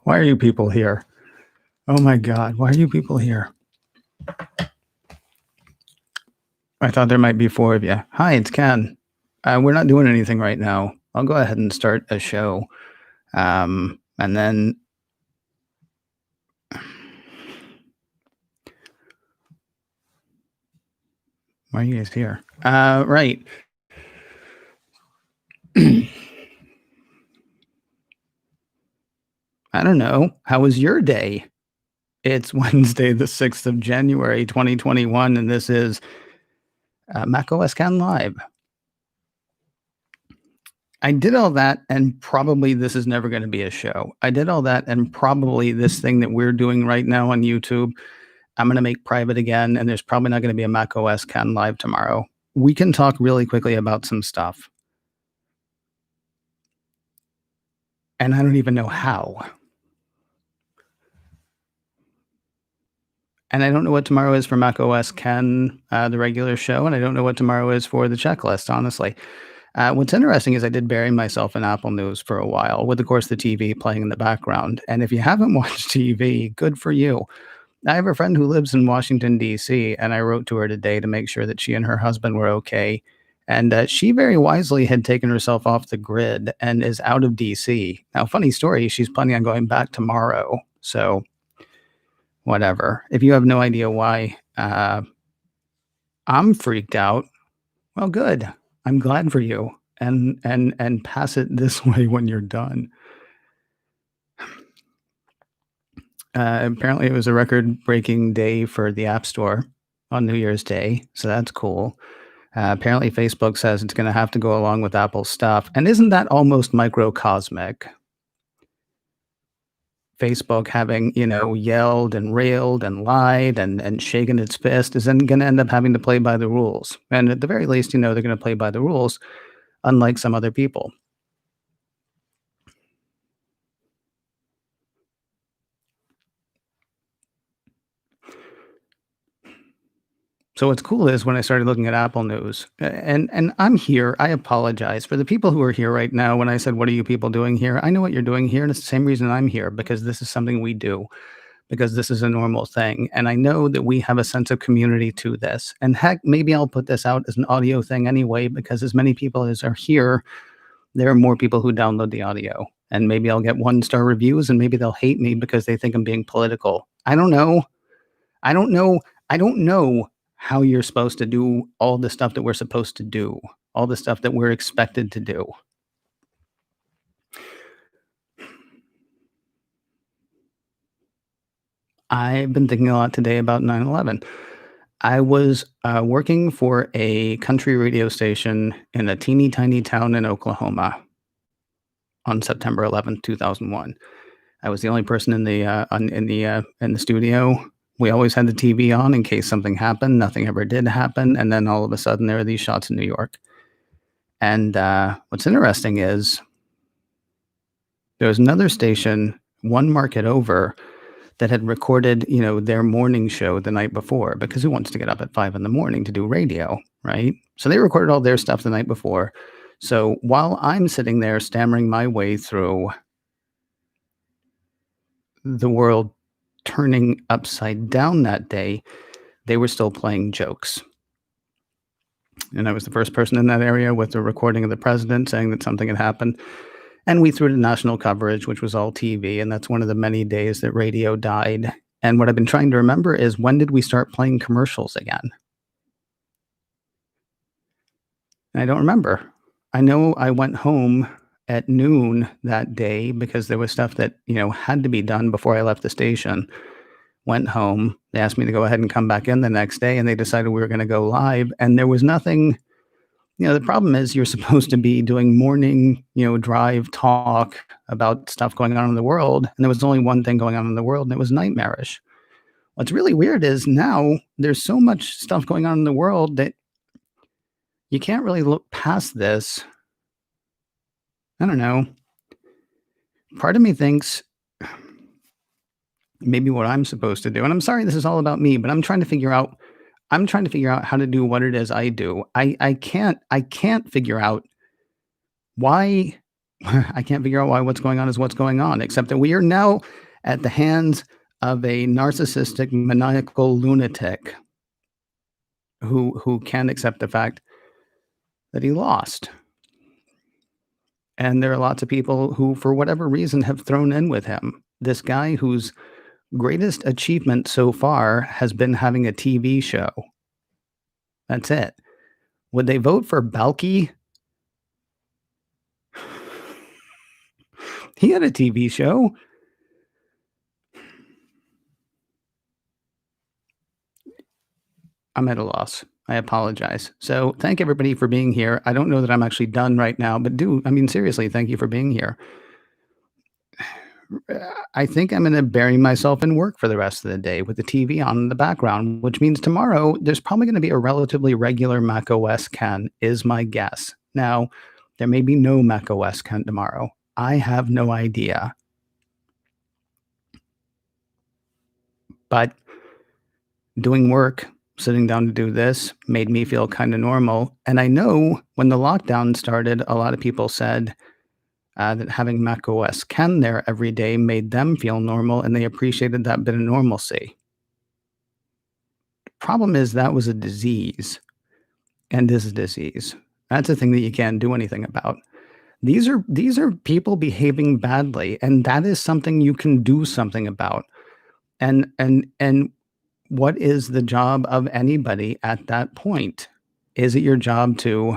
Why are you people here? Oh my God, why are you people here? I thought there might be four of you. Hi, it's Ken. We're not doing anything right now. I'll go ahead and start a show. And then why are you guys here? Right. I don't know. How was your day? It's Wednesday, the 6th of January, 2021, and this is macOS Ken Live. I did all that, and probably this is never going to be a show. I did all that, and probably this thing that we're doing right now on YouTube, I'm going to make private again, and there's probably not going to be a macOS Ken Live tomorrow. We can talk really quickly about some stuff. And I don't even know how. And I don't know what tomorrow is for macOS Ken, the regular show, and I don't know what tomorrow is for the checklist, honestly. What's interesting is I did bury myself in Apple News for a while with, of course, the TV playing in the background. And if you haven't watched TV, good for you. I have a friend who lives in Washington, D.C., and I wrote to her today to make sure that she and her husband were okay. And she very wisely had taken herself off the grid and is out of D.C. Now, funny story, she's planning on going back tomorrow. So, whatever. If you have no idea why I'm freaked out, well, good. I'm glad for you. And pass it this way when you're done. Apparently, it was a record-breaking day for the App Store on New Year's Day, so that's cool. Apparently, Facebook says it's going to have to go along with Apple's stuff, and isn't that almost microcosmic? Facebook having, yelled and railed and lied and shaken its fist is then going to end up having to play by the rules. And at the very least, they're going to play by the rules, unlike some other people. So what's cool is when I started looking at Apple News, and I'm here. I apologize for the people who are here right now. When I said, "What are you people doing here?" I know what you're doing here, and it's the same reason I'm here, because this is something we do, because this is a normal thing, and I know that we have a sense of community to this. And heck, maybe I'll put this out as an audio thing anyway, because as many people as are here, there are more people who download the audio, and maybe I'll get 1-star reviews, and maybe they'll hate me because they think I'm being political. I don't know. I don't know how you're supposed to do all the stuff that we're supposed to do, all the stuff that we're expected to do. I've been thinking a lot today about 9/11. I was working for a country radio station in a teeny tiny town in Oklahoma on September 11th, 2001. I was the only person in the studio. We always had the TV on in case something happened. Nothing ever did happen, and then all of a sudden there are these shots in New York. And what's interesting is there was another station, one market over, that had recorded, their morning show the night before, because who wants to get up at 5 a.m. to do radio, right? So they recorded all their stuff the night before. So while I'm sitting there stammering my way through the world turning upside down that day, they were still playing jokes. And I was the first person in that area with a recording of the president saying that something had happened. And we threw to national coverage, which was all TV. And that's one of the many days that radio died. And what I've been trying to remember is, when did we start playing commercials again? And I don't remember. I know I went home at noon that day because there was stuff that, had to be done before I left the station. Went home. They asked me to go ahead and come back in the next day, and they decided we were going to go live. And there was nothing. The problem is you're supposed to be doing morning, drive talk about stuff going on in the world. And there was only one thing going on in the world, and it was nightmarish. What's really weird is now there's so much stuff going on in the world that you can't really look past this. I don't know. Part of me thinks maybe what I'm supposed to do, and I'm sorry this is all about me, but I'm trying to figure out how to do what it is I do. I can't figure out why I can't figure out why what's going on is what's going on, except that we are now at the hands of a narcissistic, maniacal lunatic who can't accept the fact that he lost. And there are lots of people who, for whatever reason, have thrown in with him. This guy whose greatest achievement so far has been having a TV show. That's it. Would they vote for Balky? He had a TV show. I'm at a loss. I apologize. So, thank everybody for being here. I don't know that I'm actually done right now, but I mean, seriously, thank you for being here. I think I'm going to bury myself in work for the rest of the day with the TV on in the background, which means tomorrow there's probably going to be a relatively regular Mac OS Ken, is my guess. Now, there may be no Mac OS Ken tomorrow. I have no idea. But doing work, sitting down to do this, made me feel kind of normal. And I know when the lockdown started, a lot of people said that having Mac OS Ken there every day made them feel normal and they appreciated that bit of normalcy. Problem is that was a disease and is a disease. That's a thing that you can't do anything about. These are people behaving badly, and that is something you can do something about. And what is the job of anybody at that point? Is it your job to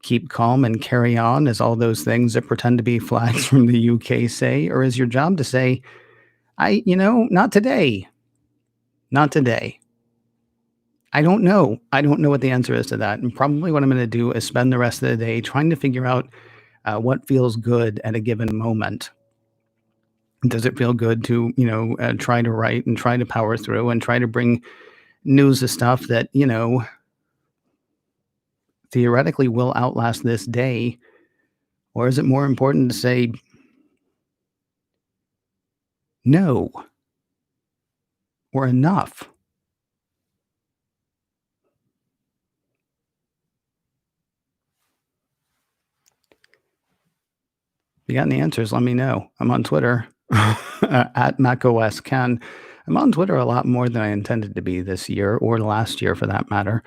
keep calm and carry on as all those things that pretend to be flags from the UK say? Or is your job to say, not today, not today? I don't know. I don't know what the answer is to that. And probably what I'm going to do is spend the rest of the day trying to figure out what feels good at a given moment. Does it feel good to, try to write and try to power through and try to bring news of stuff that, theoretically will outlast this day? Or is it more important to say no or enough? If you got any answers, let me know. I'm on Twitter at macOSCan. I'm on Twitter a lot more than I intended to be this year or last year for that matter.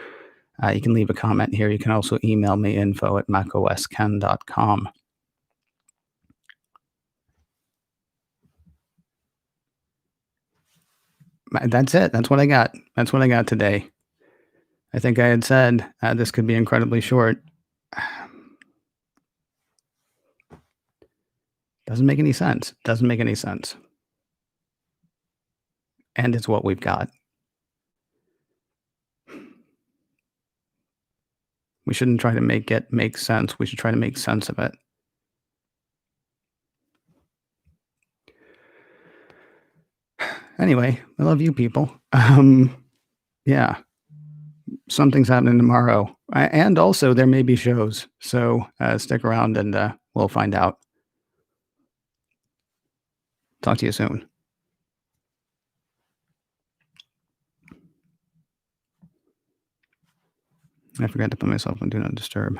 You can leave a comment here. You can also email me info@macosken.com. That's it. That's what I got. That's what I got today. I think I had said this could be incredibly short. Doesn't make any sense. Doesn't make any sense. And it's what we've got. We shouldn't try to make it make sense. We should try to make sense of it. Anyway, I love you people. Yeah, something's happening tomorrow. And also, there may be shows. So stick around and we'll find out. Talk to you soon. I forgot to put myself on Do Not Disturb.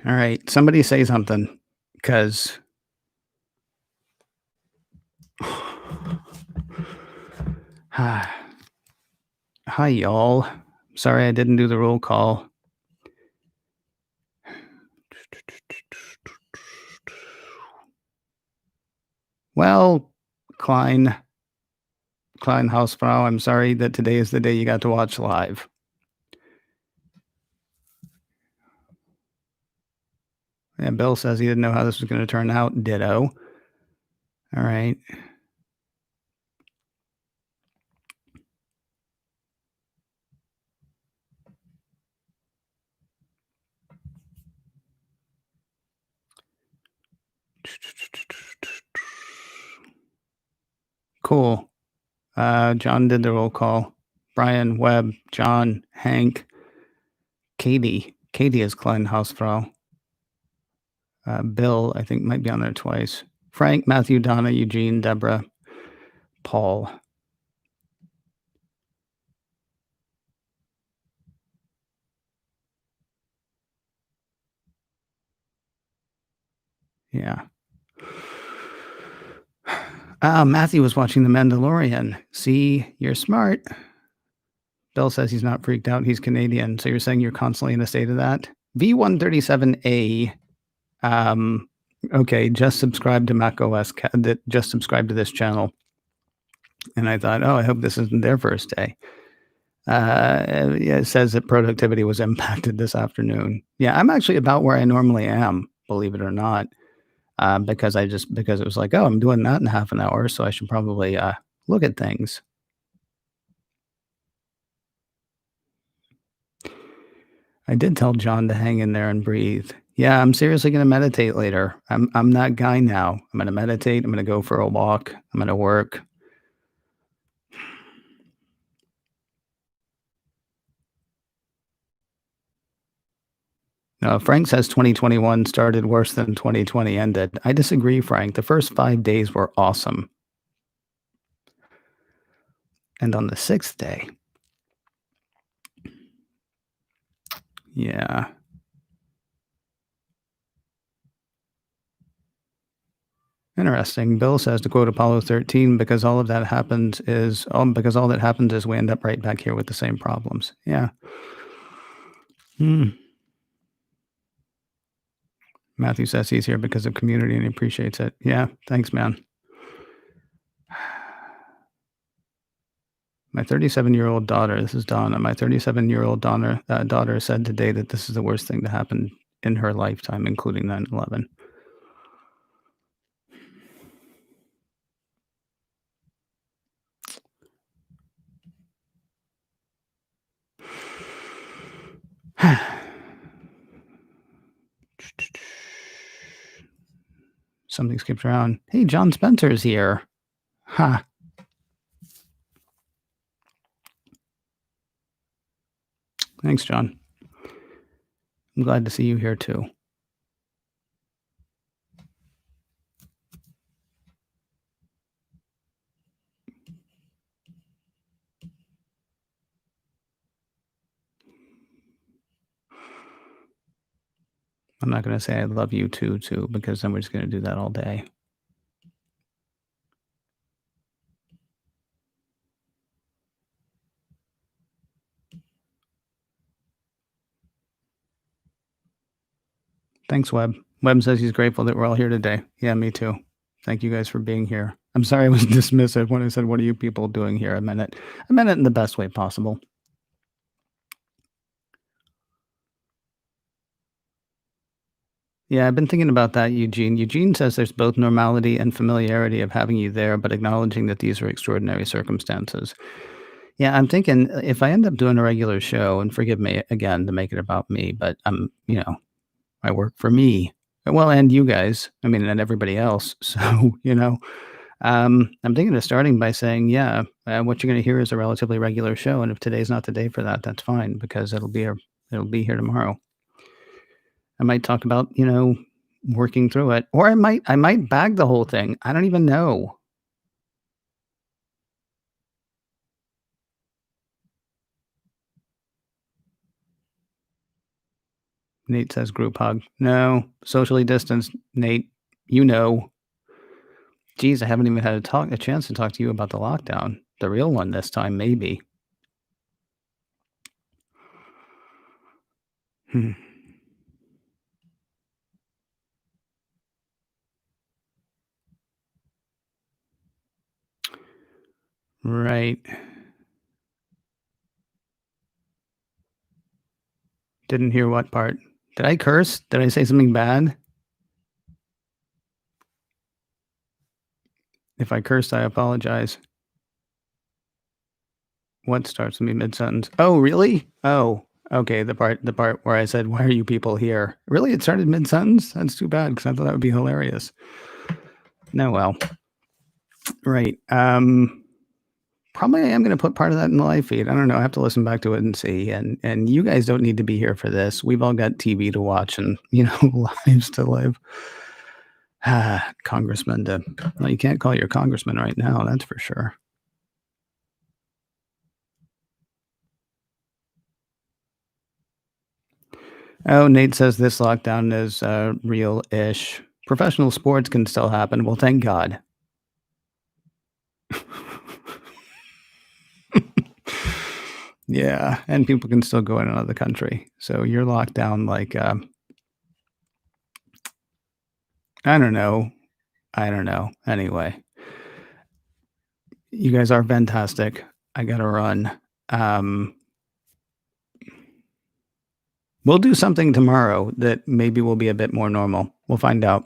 All right. Somebody say something because. Hi, y'all. Sorry I didn't do the roll call. Well, Klein Hausfrau, I'm sorry that today is the day you got to watch live. Yeah, Bill says he didn't know how this was going to turn out. Ditto. All right. Cool. John did the roll call. Brian, Webb, John, Hank, Katie. Katie is Klein Hausfrau. Bill, I think, might be on there twice. Frank, Matthew, Donna, Eugene, Deborah, Paul. Yeah. Matthew was watching The Mandalorian. See, you're smart. Bill says he's not freaked out. He's Canadian. So you're saying you're constantly in a state of that? V137A. Okay, just subscribe to macOS. Just subscribe to this channel. And I thought, oh, I hope this isn't their first day. Yeah, it says that productivity was impacted this afternoon. Yeah, I'm actually about where I normally am, believe it or not, because because it was like, oh, I'm doing that in half an hour, so I should probably look at things. I did tell John to hang in there and breathe. Yeah, I'm seriously going to meditate later. I'm that guy now. I'm going to meditate. I'm going to go for a walk. I'm going to work. Frank says 2021 started worse than 2020 ended. I disagree, Frank. The first 5 days were awesome. And on the sixth day, yeah. Interesting. Bill says to quote Apollo 13, because all of that happens is because all that happens is we end up right back here with the same problems. Yeah. Hmm. Matthew says he's here because of community and he appreciates it. Yeah. Thanks, man. My 37-year-old daughter, this is Donna, my 37-year-old daughter said today that this is the worst thing to happen in her lifetime, including 9/11. Something skipped around. Hey, John Spencer's here. Ha. Thanks, John. I'm glad to see you here too. I'm not going to say I love you too, because then we're just going to do that all day. Thanks, Webb. Webb says he's grateful that we're all here today. Yeah, me too. Thank you guys for being here. I'm sorry I was dismissive when I said, what are you people doing here? I meant it. I meant it in the best way possible. Yeah, I've been thinking about that, Eugene. Eugene says there's both normality and familiarity of having you there, but acknowledging that these are extraordinary circumstances. Yeah, I'm thinking if I end up doing a regular show, and forgive me again to make it about me, but I work for me. Well, and you guys, I mean, and everybody else. So, I'm thinking of starting by saying, yeah, what you're going to hear is a relatively regular show. And if today's not the day for that, that's fine because it'll be here tomorrow. I might talk about, working through it, or I might bag the whole thing. I don't even know. Nate says group hug. No, socially distanced. Nate, you know. Geez, I haven't even had a chance to talk to you about the lockdown, the real one this time, maybe. Hmm. Right. Didn't hear what part. Did I curse? Did I say something bad? If I cursed, I apologize. What starts me mid-sentence? Oh, really? Oh, okay. The part where I said, "Why are you people here?" Really, it started mid-sentence. That's too bad because I thought that would be hilarious. No, well, right. Probably I am going to put part of that in the live feed. I don't know. I have to listen back to it and see. And you guys don't need to be here for this. We've all got TV to watch and lives to live. Congressman to well, you can't call your congressman right now. That's for sure. Oh, Nate says this lockdown is real-ish. Professional sports can still happen. Well, thank God. Yeah, and people can still go in another country. So you're locked down like, I don't know. I don't know. Anyway, you guys are fantastic. I gotta run. Um, we'll do something tomorrow that maybe will be a bit more normal. We'll find out.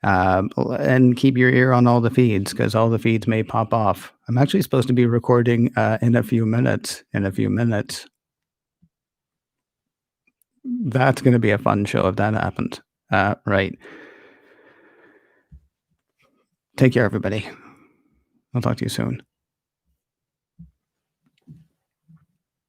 And keep your ear on all the feeds because all the feeds may pop off. I'm actually supposed to be recording in a few minutes. In a few minutes, that's going to be a fun show if that happens. Right. Take care, everybody. I'll talk to you soon.